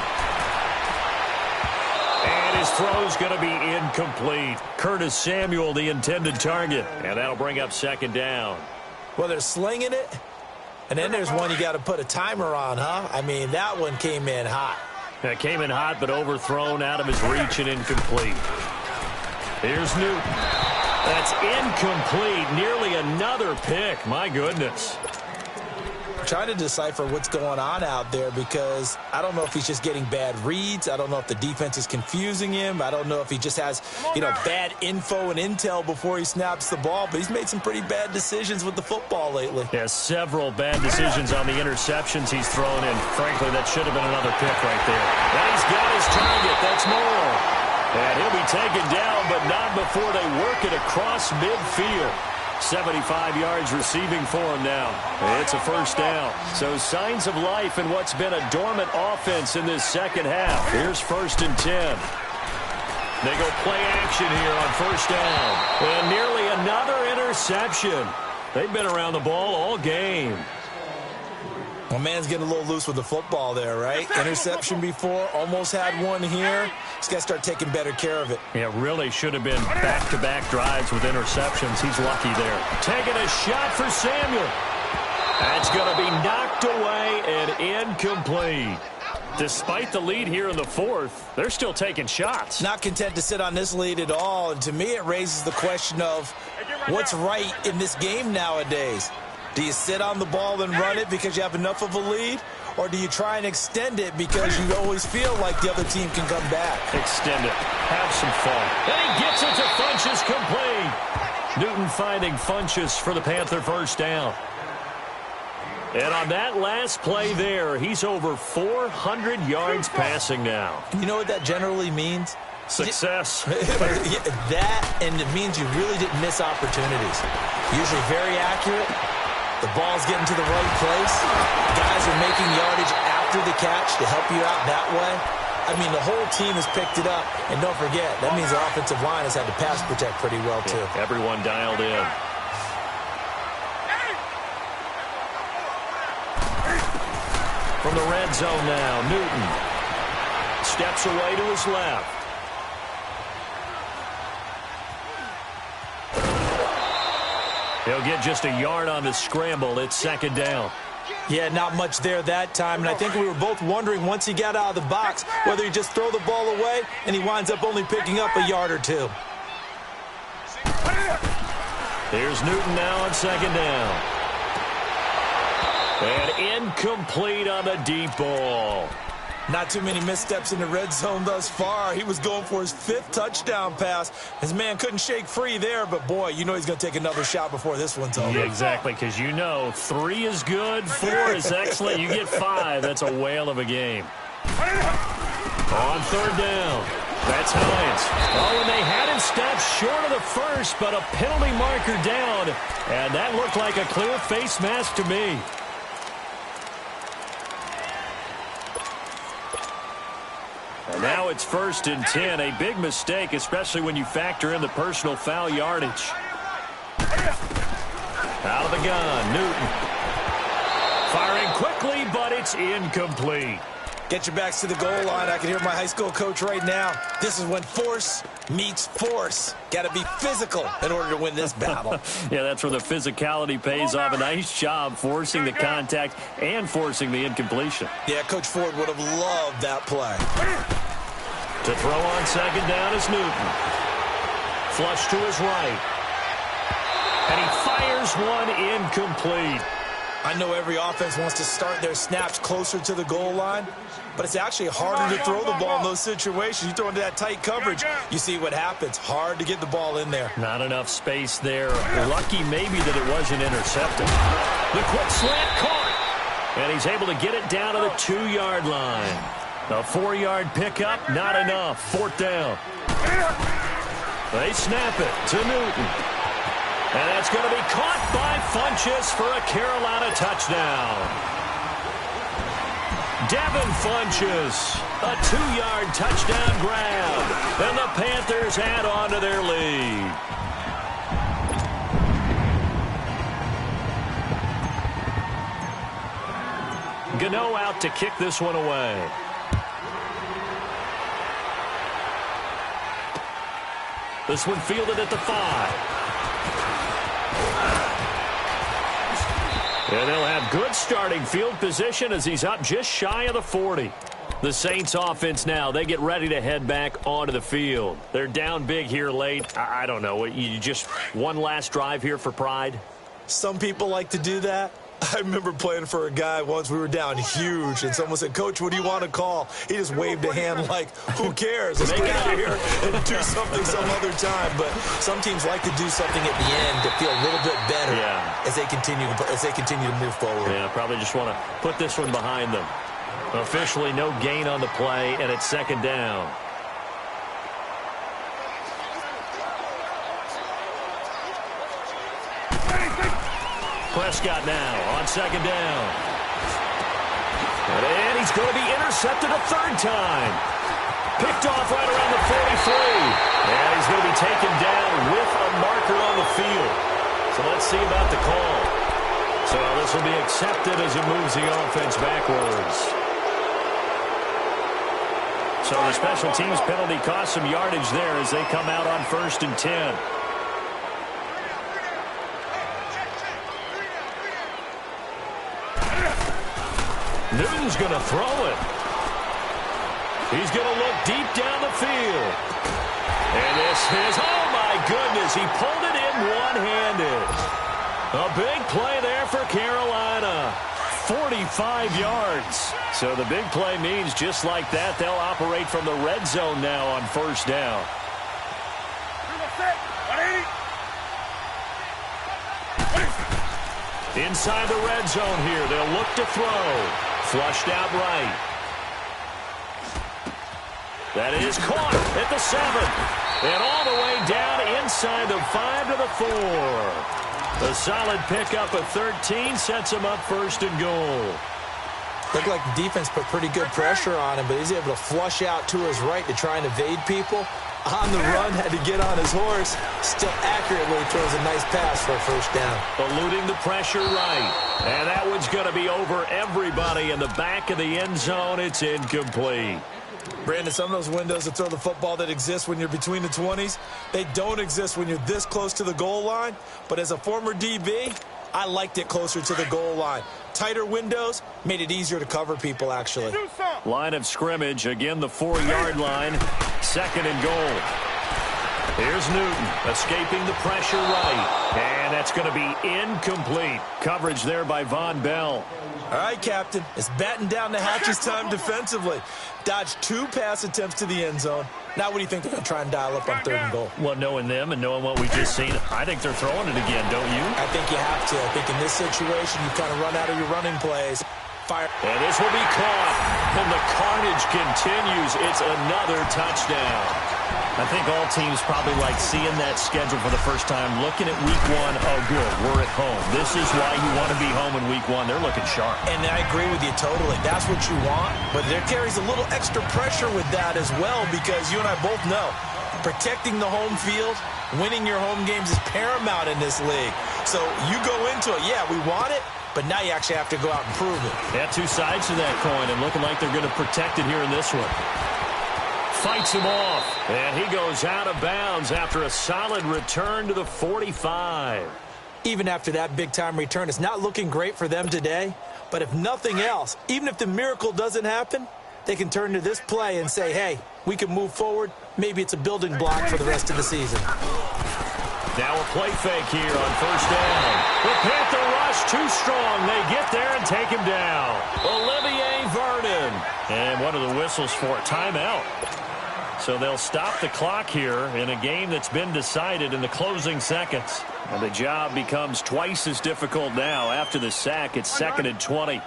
And his throw's going to be incomplete. Curtis Samuel, the intended target. And that'll bring up second down. Well, they're slinging it. And then there's one you got to put a timer on, huh? I mean, that one came in hot. It came in hot, but overthrown out of his reach and incomplete. Here's Newton. That's incomplete. Nearly another pick. My goodness. Trying to decipher what's going on out there because I don't know if he's just getting bad reads. I don't know if the defense is confusing him. I don't know if he just has, bad info and intel before he snaps the ball. But he's made some pretty bad decisions with the football lately. Yeah, several bad decisions on the interceptions he's thrown in. Frankly, that should have been another pick right there. And he's got his target. That's Moore. And he'll be taken down, but not before they work it across midfield. 75 yards receiving for him now. It's a first down. So signs of life in what's been a dormant offense in this second half. Here's 1st and 10. They go play action here on first down. And nearly another interception. They've been around the ball all game. Well, man's getting a little loose with the football there, right? Interception before, almost had one here. He's got to start taking better care of it. Yeah, really should have been back-to-back drives with interceptions. He's lucky there. Taking a shot for Samuel. That's going to be knocked away and incomplete. Despite the lead here in the fourth, they're still taking shots. Not content to sit on this lead at all. And to me, it raises the question of what's right in this game nowadays. Do you sit on the ball and run it because you have enough of a lead? Or do you try and extend it because you always feel like the other team can come back? Extend it. Have some fun. And he gets it to Funchess complete. Newton finding Funchess for the Panther first down. And on that last play there, he's over 400 yards passing now. You know what that generally means? Success. That, and it means you really didn't miss opportunities. Usually very accurate. The ball's getting to the right place. Guys are making yardage after the catch to help you out that way. I mean, the whole team has picked it up. And don't forget, that means the offensive line has had to pass protect pretty well, too. Yeah, everyone dialed in. From the red zone now, Newton steps away to his left. He'll get just a yard on the scramble. It's second down. Yeah, not much there that time. And I think we were both wondering once he got out of the box whether he just throw the ball away and he winds up only picking up a yard or two. Here's Newton now on second down. And incomplete on the deep ball. Not too many missteps in the red zone thus far. He was going for his 5th touchdown pass. His man couldn't shake free there, but boy, you know he's going to take another shot before this one's over. Yeah, exactly, because 3 is good, 4 is excellent. You get 5. That's a whale of a game. On third down, that's Hines. Oh, and they had him stopped short of the first, but a penalty marker down, and that looked like a clear face mask to me. And now it's 1st and 10. A big mistake, especially when you factor in the personal foul yardage. Out of the gun, Newton. Firing quickly, but it's incomplete. Get your backs to the goal line. I can hear my high school coach right now. This is when force meets force. Got to be physical in order to win this battle. Yeah, that's where the physicality pays off. A nice job forcing the contact and forcing the incompletion. Yeah, Coach Ford would have loved that play. To throw on second down is Newton. Flush to his right. And he fires one incomplete. I know every offense wants to start their snaps closer to the goal line, but it's actually harder to throw the ball in those situations. You throw into that tight coverage, you see what happens. Hard to get the ball in there. Not enough space there. Lucky maybe that it wasn't intercepted. The quick slant caught. And he's able to get it down to the 2-yard line. A 4-yard pickup, not enough. 4th down. They snap it to Newton. And that's going to be caught by Funchess for a Carolina touchdown. Devin Funchess, a 2-yard touchdown grab, and the Panthers add on to their lead. Gano out to kick this one away. This one fielded at the 5. And they'll have good starting field position as he's up just shy of the 40. The Saints offense now, they get ready to head back onto the field. They're down big here late. I don't know. You just one last drive here for pride? Some people like to do that. I remember playing for a guy once. We were down huge, and someone said, "Coach, what do you want to call?" He just waved a hand like, who cares? Let's get out of here and do something some other time. But some teams like to do something at the end to feel a little bit better as they continue to move forward. Yeah, probably just want to put this one behind them. Officially no gain on the play, and it's second down. Prescott now on second down. And he's going to be intercepted a third time. Picked off right around the 43. And he's going to be taken down with a marker on the field. So let's see about the call. So this will be accepted as it moves the offense backwards. So the special teams penalty cost some yardage there as they come out on 1st and 10. Newton's going to throw it. He's going to look deep down the field. And this is, oh my goodness, he pulled it in one-handed. A big play there for Carolina. 45 yards. So the big play means just like that, they'll operate from the red zone now on 1st down. Inside the red zone here, they'll look to throw. Flushed out right. That is caught at the 7. And all the way down inside the 5 to the 4. A solid pickup of 13 sets him up 1st and goal. Looked like the defense put pretty good pressure on him, but he's able to flush out to his right to try and evade people. On the run, had to get on his horse. Still accurately throws a nice pass for a 1st down. Eluding the pressure right. And that one's going to be over everybody in the back of the end zone. It's incomplete. Brandon, some of those windows to throw the football that exist when you're between the 20s, they don't exist when you're this close to the goal line. But as a former DB, I liked it closer to the goal line. Tighter windows made it easier to cover people, actually. Line of scrimmage, again the 4-yard line. 2nd and goal. Here's Newton escaping the pressure right. And that's going to be incomplete. Coverage there by Von Bell. All right, Captain. It's batten down the hatches time defensively. Dodged 2 pass attempts to the end zone. Now what do you think they're going to try and dial up on 3rd and goal? Well, knowing them and knowing what we just seen, I think they're throwing it again, don't you? I think you have to. I think in this situation, you kind of run out of your running plays. Fire. And this will be caught. And the carnage continues. It's another touchdown. I think all teams probably like seeing that schedule for the first time, looking at week 1. Oh, good, we're at home. This is why you want to be home in week 1. They're looking sharp. And I agree with you totally. That's what you want. But there carries a little extra pressure with that as well, because you and I both know protecting the home field, winning your home games is paramount in this league. So you go into it, yeah, we want it, but now you actually have to go out and prove it. Yeah, 2 sides to that coin, and looking like they're going to protect it here in this one. Fights him off, and he goes out of bounds after a solid return to the 45. Even after that big-time return, it's not looking great for them today. But if nothing else, even if the miracle doesn't happen, they can turn to this play and say, hey, we can move forward. Maybe it's a building block for the rest of the season. Now a play fake here on 1st down. The Panther rush too strong. They get there and take him down. Olivier Vernon. And what are the whistles for? Timeout. So they'll stop the clock here in a game that's been decided in the closing seconds. And the job becomes twice as difficult now after the sack. It's 2nd and 20.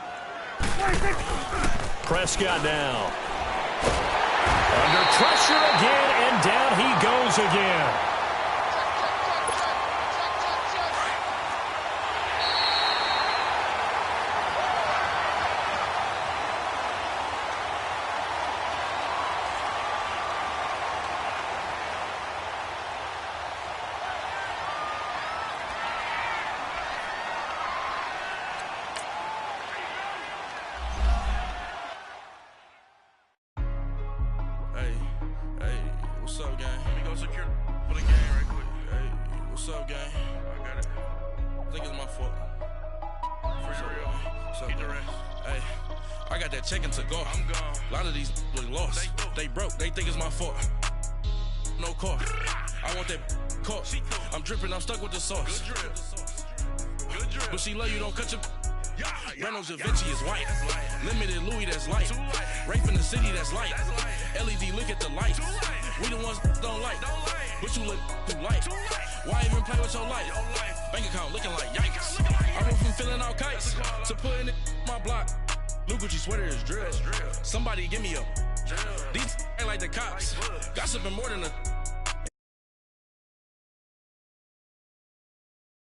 Prescott now. Under pressure again, and down he goes again. secure for the game right quick. Hey, what's up, gang? I got it. I think it's my fault. For real. What's up, keep the rest. Hey, I got that check to go. I'm gone. A lot of these look lost. They broke. They think it's my fault. No car. I want that caught. I'm dripping. I'm stuck with the sauce. Good drip. Good drip. But she love you. Don't cut your. Reynolds Da Vinci is white. Limited Louis, that's light. Rape in the city, that's light. LED, look at the lights. We the ones don't like. But you look too light. Why even play with your life? Bank account looking like yikes. I went from filling out kites to putting it in my block. Blue Gucci sweater is drill. Somebody give me a. These ain't like the cops. Gossiping more than a.